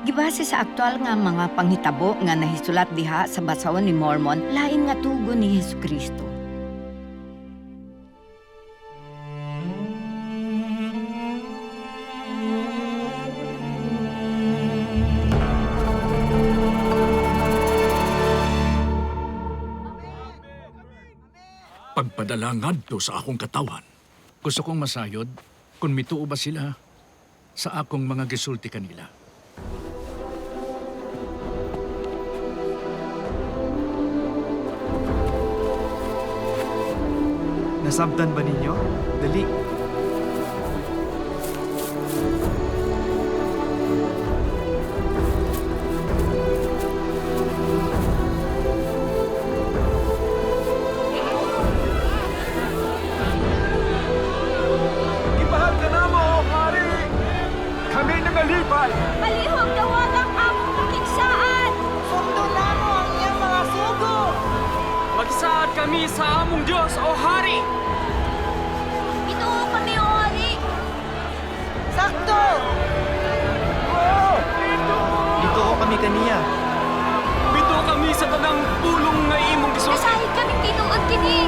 Gibase sa aktual nga mga panghitabo nga nahisulat diha sa basahon ni Mormon, lain nga tugon ni Hesukristo. Pagpadala ngadto sa akong katawan. Gusto kong masayod kung mituo ba sila sa akong mga gisulti kanila. Nasabtan ba ninyo? Dali. Ibahag ka na mo, Hari! Kami nangalipay! Palihog dawag ang among kakigsaan! Sundo na mo ang iyang mga sugo! Magsaad kami sa among Diyos, O Hari! Ginoo kami, O Hari! Sakto! Dito ko kami kaniya. Bito kami sa tanang pulong nga imong gisulti. Nasahid kami tinuod kini!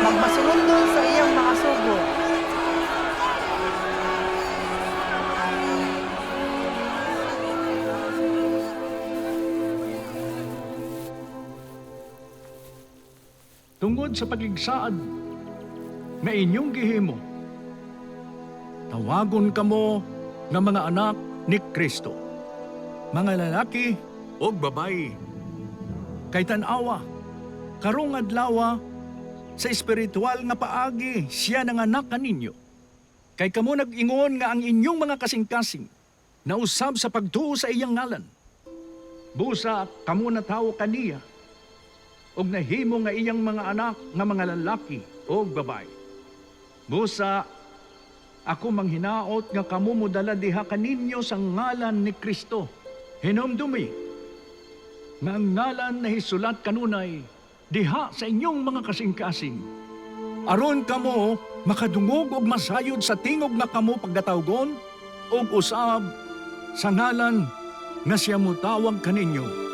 Magmasulundol sa iyang mga sugo. Tungod sa pagigsaad nga inyong gihimo, tawagon kamo nga mga anak ni Kristo, mga lalaki o babayi. Kay tanawa, karong adlaw sa espiritual nga paagi siya nanganak kaninyo. Kay kamo nag-ingon nga ang inyong mga kasing-kasing nausab sa pagtuo sa iyang ngalan. Busa kamo na tawo kaniya og nahimo nga iyang mga anak nga mga lalaki o babae. Busa, ako manghinaot nga kamo modala diha kaninyo sa ngalan ni Kristo. Hinumdumi nga ang ngalan na hisulat kanunay diha sa inyong mga kasing-kasing. Aron kamo makadungog og masayod sa tingog nga kamo pagdatawgon og usab sa ngalan nga siya mutawag kaninyo.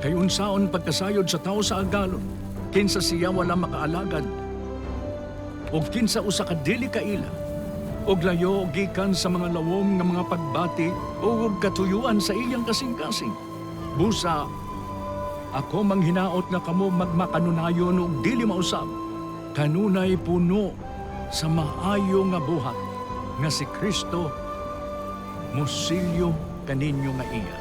Kay unsaon pagkasayod sa tao sa agalon, kinsa siya wala makaalagad, o kinsa usa ka dili kaila, og layo gikan sa mga lawom nga mga pagbati o katuyuan sa iyang kasing-kasing. Busa, ako manghinaot nga kamo magmakanunayon og dili mausab, kanunay puno sa maayo nga buhat nga si Kristo mosilyo kaninyo nga iya.